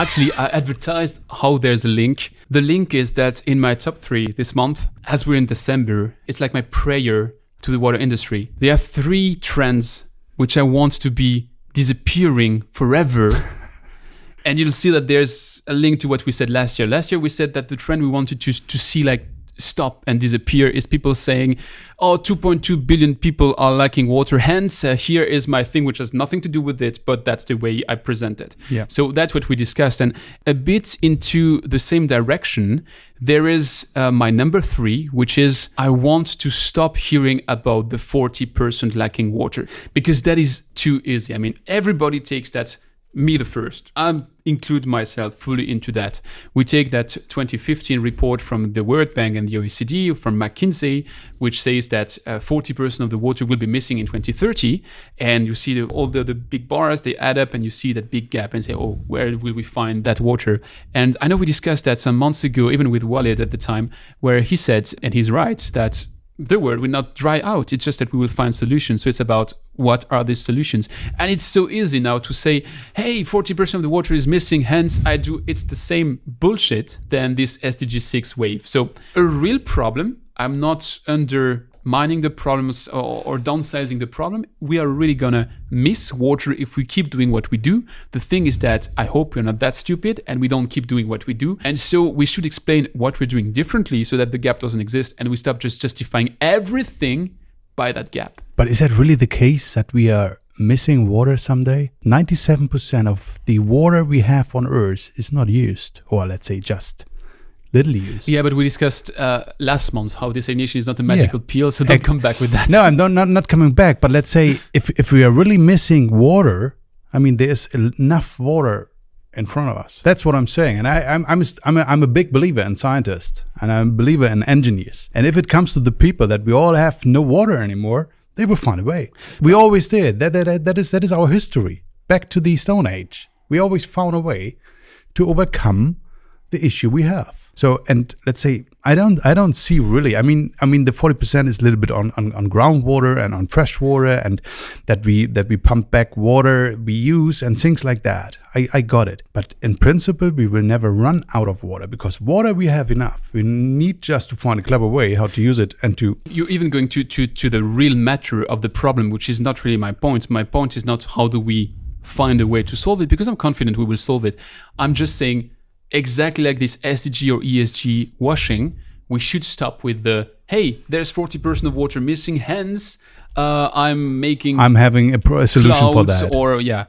Actually, I advertised how there's a link. The link is that in my top 3 this month, as we're in December, it's like my prayer to the water industry. There are 3 trends which I want to be disappearing forever. And you'll see that there's a link to what we said last year. Last year, we said that the trend we wanted to see like stop and disappear is people saying, oh, 2.2 billion people are lacking water. Hence, here is my thing, which has nothing to do with it, but that's the way I present it. Yeah. So that's what we discussed. And a bit into the same direction, there is my number 3, which is I want to stop hearing about the 40% lacking water, because that is too easy. I mean, everybody takes that. Me the first. I include myself fully into that. We take that 2015 report from the World Bank and the OECD, from McKinsey, which says that 40% of the water will be missing in 2030. And you see all the big bars, they add up and you see that big gap and say, oh, where will we find that water? And I know we discussed that some months ago, even with Walid at the time, where he said, and he's right, that the world will not dry out. It's just that we will find solutions. So it's about what are these solutions? And it's so easy now to say, hey, 40% of the water is missing, hence it's the same bullshit than this SDG 6 wave. So a real problem, I'm not undermining the problems or downsizing the problem. We are really gonna miss water if we keep doing what we do. The thing is that I hope we're not that stupid and we don't keep doing what we do. And so we should explain what we're doing differently so that the gap doesn't exist and we stop just justifying everything by that gap. But is that really the case that we are missing water someday? 97% of the water we have on Earth is not used, or let's say just little used. Yeah, but we discussed last month how desalination is not a magical pill, so don't come back with that. No, I'm not coming back. But let's say if we are really missing water, I mean, there's enough water in front of us. That's what I'm saying. And I'm a big believer in scientists, and I'm a believer in engineers. And if it comes to the people that we all have no water anymore, they will find a way. We always did. That is our history. Back to the Stone Age, we always found a way to overcome the issue we have. So, and let's say I don't see really. I mean the 40% is a little bit on groundwater and on fresh water, and that we pump back water we use and things like that. I got it. But in principle, we will never run out of water, because water we have enough. We need just to find a clever way how to use it and to. You're even going to the real matter of the problem, which is not really my point. My point is not how do we find a way to solve it, because I'm confident we will solve it. I'm just saying, exactly like this SDG or ESG washing, we should stop with the, hey, there's 40% of water missing, hence I'm having a solution for that. Or yeah.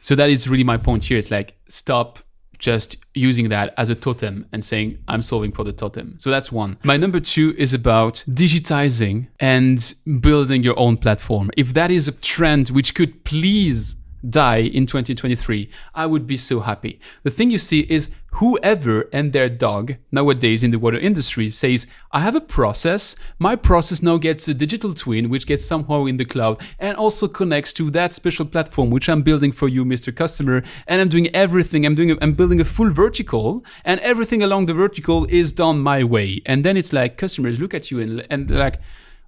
So that is really my point here. It's like, stop just using that as a totem and saying, I'm solving for the totem. So that's one. My number 2 is about digitizing and building your own platform. If that is a trend which could please die in 2023, I would be so happy. The thing you see is whoever and their dog nowadays in the water industry says, I have a process, my process now gets a digital twin which gets somehow in the cloud and also connects to that special platform which I'm building for you, Mr. Customer, and I'm doing everything. I'm building a full vertical, and everything along the vertical is done my way. And then it's like customers look at you and they're like,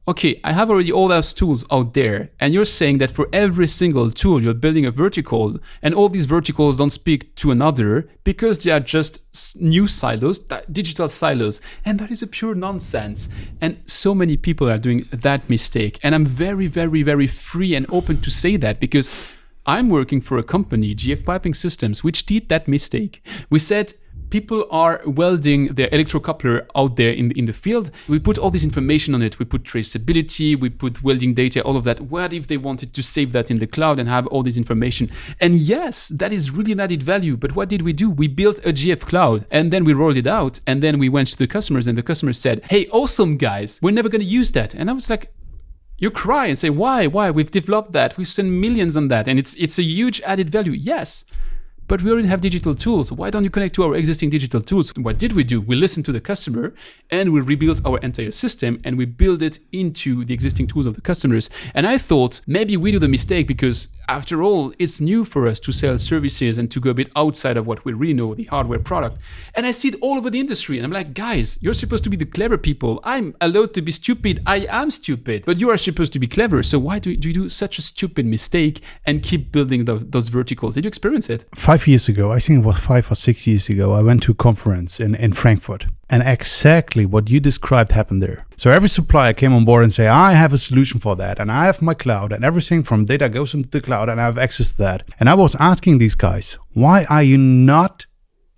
okay, I have already all those tools out there, and you're saying that for every single tool you're building a vertical, and all these verticals don't speak to another because they are just new silos, digital silos, and that is a pure nonsense. And so many people are doing that mistake, and I'm very, very, very free and open to say that, because I'm working for a company, GF Piping Systems, which did that mistake. We said, people are welding their electrocoupler out there in the field. We put all this information on it. We put traceability, we put welding data, all of that. What if they wanted to save that in the cloud and have all this information? And yes, that is really an added value. But what did we do? We built a GF cloud, and then we rolled it out, and then we went to the customers, and the customers said, hey, awesome guys, we're never going to use that. And I was like, you cry and say, why? We've developed that. We spend millions on that. And it's a huge added value. Yes. But we already have digital tools. Why don't you connect to our existing digital tools? What did we do? We listened to the customer, and we rebuilt our entire system, and we build it into the existing tools of the customers. And I thought maybe we do the mistake because after all, it's new for us to sell services and to go a bit outside of what we really know, the hardware product. And I see it all over the industry. And I'm like, guys, you're supposed to be the clever people. I'm allowed to be stupid. I am stupid, but you are supposed to be clever. So why do you do such a stupid mistake and keep building those verticals? Did you experience it? 5 years ago, I think it was 5 or 6 years ago, I went to a conference in Frankfurt. And exactly what you described happened there. So every supplier came on board and say, I have a solution for that. And I have my cloud and everything from data goes into the cloud and I have access to that. And I was asking these guys, why are you not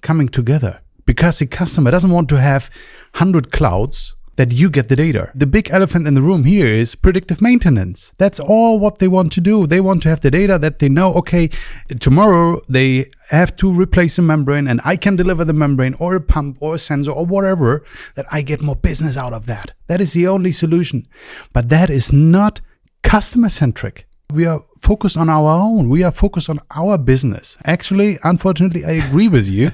coming together? Because the customer doesn't want to have 100 clouds that you get the data. The big elephant in the room here is predictive maintenance. That's all what they want to do. They want to have the data that they know, okay, tomorrow they have to replace a membrane and I can deliver the membrane or a pump or a sensor or whatever, that I get more business out of that. That is the only solution. But that is not customer-centric. We are focused on our own. We are focused on our business. Actually, unfortunately, I agree with you.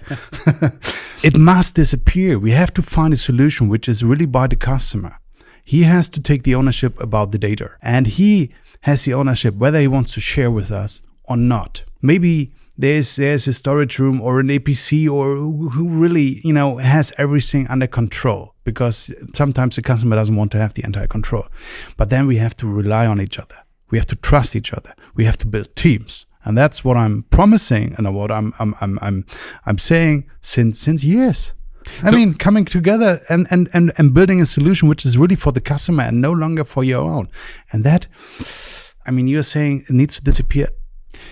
It must disappear. We have to find a solution which is really by the customer. He has to take the ownership about the data. And he has the ownership whether he wants to share with us or not. Maybe there's a storage room or an APC or who really, has everything under control, because sometimes the customer doesn't want to have the entire control. But then we have to rely on each other. We have to trust each other. We have to build teams. And that's what I'm promising and what I'm saying since years. I mean, coming together and building a solution which is really for the customer and no longer for your own. And that, you're saying it needs to disappear.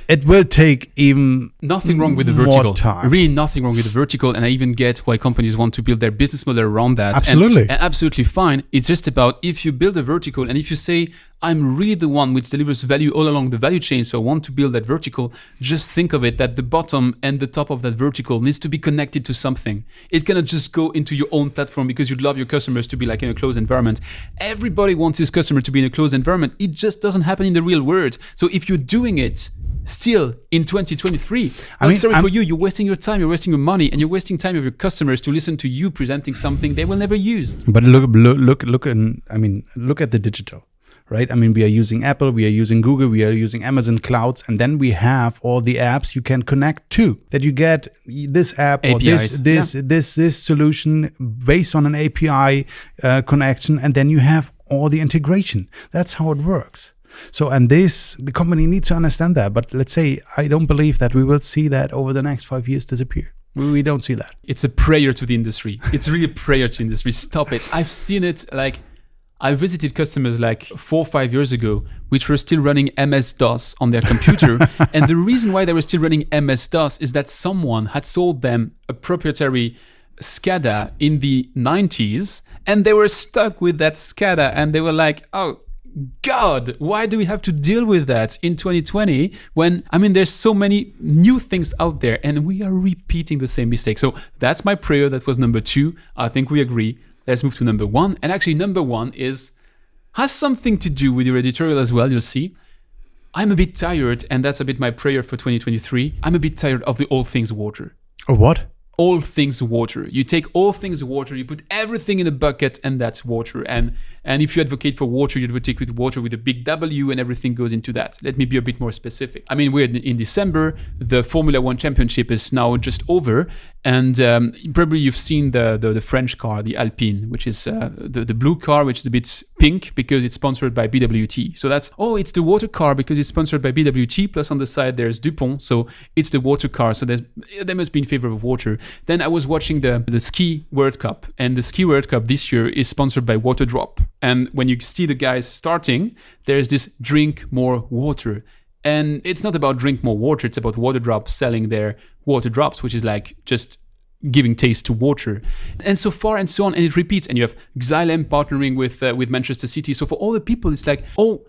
It will take even nothing wrong with the vertical. More time. Really nothing wrong with the vertical. And I even get why companies want to build their business model around that. Absolutely. And absolutely fine. It's just about if you build a vertical and if you say, I'm really the one which delivers value all along the value chain, so I want to build that vertical, just think of it that the bottom and the top of that vertical needs to be connected to something. It cannot just go into your own platform because you'd love your customers to be like in a closed environment. Everybody wants his customer to be in a closed environment. It just doesn't happen in the real world. So if you're doing it still in 2023, sorry for you, you're wasting your time, you're wasting your money, and you're wasting time of your customers to listen to you presenting something they will never use. But look at the digital. Right? We are using Apple, we are using Google, we are using Amazon clouds, and then we have all the apps you can connect to. That you get this app APIs, or this solution based on an API connection, and then you have all the integration. That's how it works. So, the company needs to understand that. But let's say, I don't believe that we will see that over the next 5 years disappear. We don't see that. It's a prayer to the industry. It's really a prayer to industry. Stop it. I've seen it I visited customers 4 or 5 years ago, which were still running MS-DOS on their computer. And the reason why they were still running MS-DOS is that someone had sold them a proprietary SCADA in the 90s, and they were stuck with that SCADA, and they were like, oh, God, why do we have to deal with that in 2020 when, there's so many new things out there, and we are repeating the same mistake. So that's my prayer. That was number 2. I think we agree. Let's move to number 1. And actually, number 1 has something to do with your editorial as well, you'll see. I'm a bit tired, and that's a bit my prayer for 2023. I'm a bit tired of the all things water. Or what? All things water. You take all things water, you put everything in a bucket, and that's water. And if you advocate for water, you advocate with water with a big W, and everything goes into that. Let me be a bit more specific. We're in December. The Formula 1 championship is now just over. And probably you've seen the French car, the Alpine, which is the blue car, which is a bit pink because it's sponsored by BWT. So it's the water car because it's sponsored by BWT. Plus on the side, there's DuPont. So it's the water car. So they must be in favor of water. Then I was watching the Ski World Cup. And the Ski World Cup this year is sponsored by Waterdrop. And when you see the guys starting, there's this drink more water. And it's not about drink more water, it's about Waterdrop selling their water drops, which is just giving taste to water. And so far and so on, and it repeats. And you have Xylem partnering with Manchester City. So for all the people, it's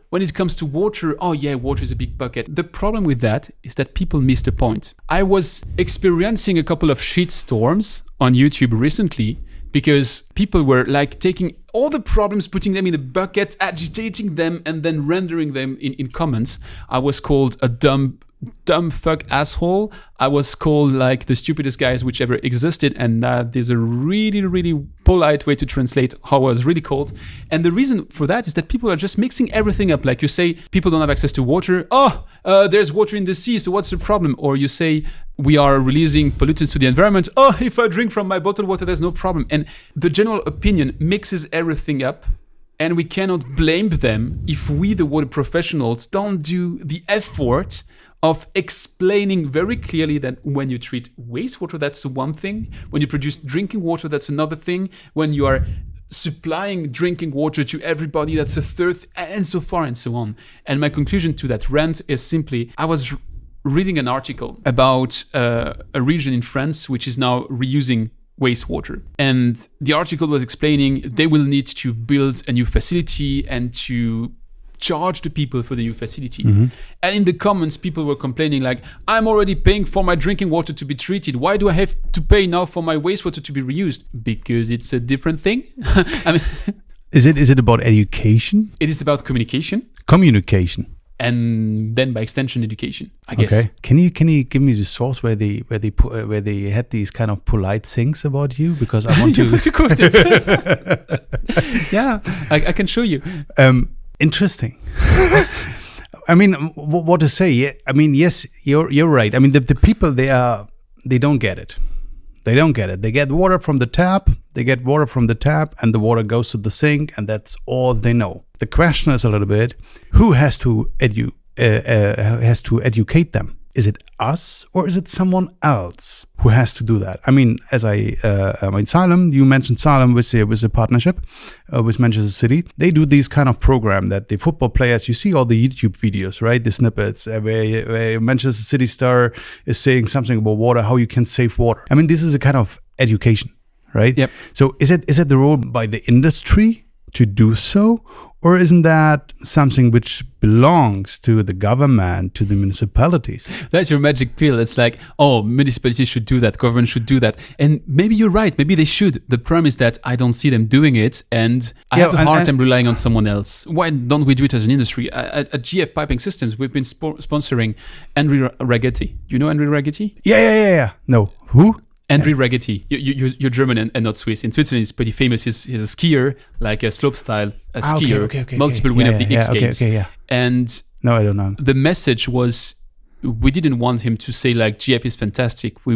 when it comes to water, water is a big bucket. The problem with that is that people miss the point. I was experiencing a couple of shit storms on YouTube recently because people were taking all the problems, putting them in a bucket, agitating them, and then rendering them in comments. I was called a dumb fuck asshole. I was called the stupidest guys which ever existed, and there's a really, really polite way to translate how I was really called. And the reason for that is that people are just mixing everything up. Like you say, people don't have access to water. There's water in the sea, so what's the problem? Or you say, we are releasing pollutants to the environment. If I drink from my bottled water, there's no problem. And the general opinion mixes everything up. And we cannot blame them if we, the water professionals, don't do the effort of explaining very clearly that when you treat wastewater, that's one thing. When you produce drinking water, that's another thing. When you are supplying drinking water to everybody, that's a third, and so far and so on. And my conclusion to that rant is simply, I was reading an article about a region in France which is now reusing wastewater. And the article was explaining they will need to build a new facility and to charge the people for the new facility. And in the comments, people were complaining like, I'm already paying for my drinking water to be treated. Why do I have to pay now for my wastewater to be reused? Because it's a different thing. I mean, Is it about education? it is about communication Communication. and then by extension education, I guess. Okay. Can you give me the source where they had these kind of polite things about you? Because I want You to. want to quote it? Yeah, I can show you. Interesting. I mean, what to say? Yeah, I mean, yes, you're right. I mean, the people they don't get it. They don't get it. They get water from the tap. And the water goes to the sink, and that's all they know. The question is a little bit: who has to educate them? Is it us or is it someone else who has to do that? I mean, Salem, you mentioned Salem with a partnership with Manchester City. They do these kind of program that the football players, you see all the YouTube videos, right? The snippets where Manchester City star is saying something about water, how you can save water. I mean, this is a kind of education, right? Yep. So is it the role by the industry to do so? Or isn't that something which belongs to the government, to the municipalities? That's your magic pill. It's like, oh, municipalities should do that, government should do that. And maybe you're right. Maybe they should. The problem is that I don't see them doing it. And I have a hard time relying on someone else. Why don't we do it as an industry? At GF Piping Systems, we've been sponsoring Henry Ragetti. You know Henry Ragetti? Yeah. No. Who? Henry Ragetti. You're German and not Swiss. In Switzerland, he's pretty famous. He's a skier, like a slopestyle skier, okay. multiple winner of the X Games. Okay. And no, I don't know. the message was, we didn't want him to say like GF is fantastic. We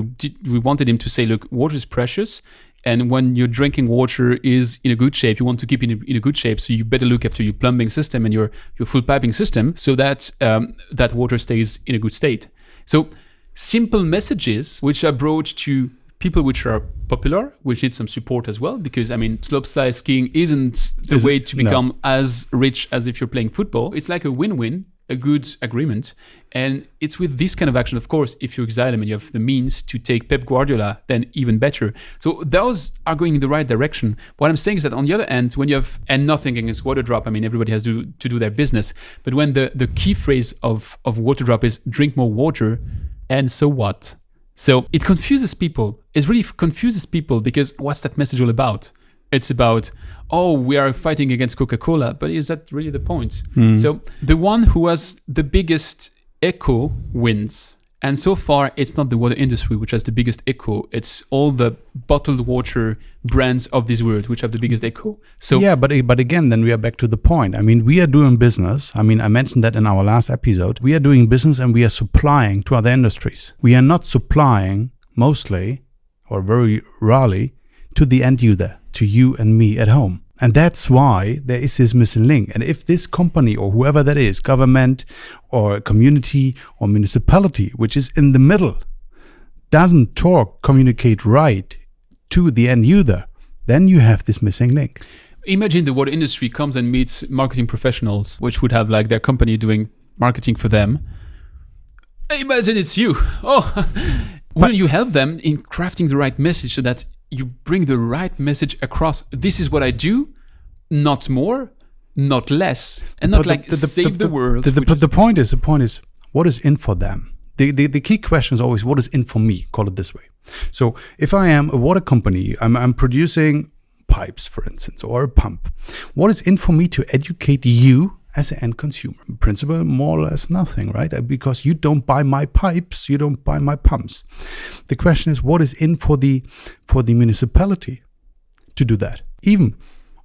wanted him to say, look, water is precious. And when your drinking water is in a good shape, you want to keep it in a good shape. So you better look after your plumbing system and your full piping system so that that water stays in a good state. So simple messages which are brought to people which are popular, which need some support as well, because I mean, slopestyle skiing isn't the way to become as rich as if you're playing football. It's like a win-win, a good agreement. And it's with this kind of action, of course, if you're Xylem and you have the means to take Pep Guardiola, then even better. So those are going in the right direction. What I'm saying is that on the other end, when you have, and nothing against Waterdrop, I mean, everybody has to do their business. But when the key phrase of Waterdrop is drink more water, and so what? So it confuses people. It really confuses people because what's that message all about? It's about, oh, we are fighting against Coca-Cola, but is that really the point? So the one who has the biggest echo wins. And so far, it's not the water industry which has the biggest echo. It's all the bottled water brands of this world which have the biggest echo. So yeah, but again, then we are back to the point. I mean, we are doing business. I mean, I mentioned that in our last episode. We are doing business and we are supplying to other industries. We are not supplying mostly or very rarely to the end user, to you and me at home. And that's why there is this missing link. And if this company or whoever that is, government or community or municipality, which is in the middle, doesn't communicate right to the end user, then you have this missing link. Imagine the water industry comes and meets marketing professionals, which would have like their company doing marketing for them. Imagine it's you. Oh, wouldn't you help them in crafting the right message so that you bring the right message across? This is what I do, not more, not less, and not save the world. The point is, what is in for them? The key question is always, what is in for me? Call it this way. So if I am a water company, I'm producing pipes, for instance, or a pump. What is in for me to educate you as an end consumer? In principle, more or less nothing, right? Because you don't buy my pipes, you don't buy my pumps. The question is, what is in for the municipality to do that? Even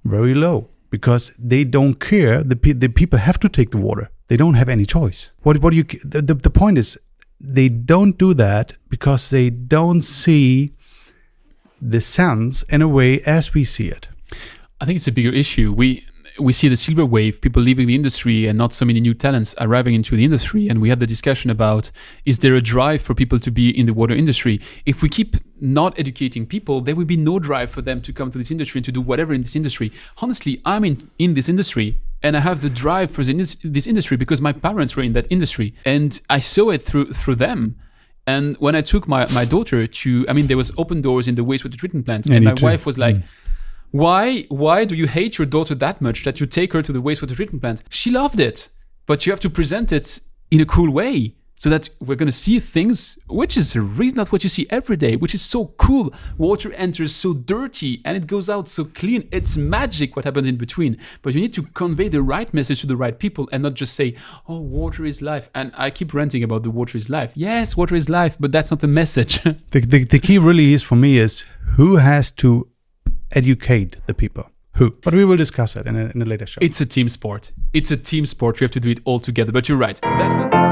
very low, because they don't care. The people have to take the water. They don't have any choice. The point is, they don't do that because they don't see the sense in a way as we see it. I think it's a bigger issue. we see the silver wave, people leaving the industry and not so many new talents arriving into the industry. And we had the discussion about, is there a drive for people to be in the water industry? If we keep not educating people, there will be no drive for them to come to this industry and to do whatever in this industry. Honestly, I'm in this industry and I have the drive for this industry because my parents were in that industry and I saw it through them. And when I took my daughter to, there was open doors in the wastewater treatment plant, and my wife was like, why do you hate your daughter that much that you take her to the wastewater treatment plant? She loved it, but you have to present it in a cool way so that we're going to see things which is really not what you see every day, which is so cool. Water enters so dirty and it goes out so clean. It's magic what happens in between. But you need to convey the right message to the right people and not just say, oh, water is life. And I keep ranting about the water is life. Yes, water is life, but that's not the message. The key really is for me is who has to educate the people. Who? But we will discuss it in a later show. It's a team sport. You have to do it all together. But you're right. That was...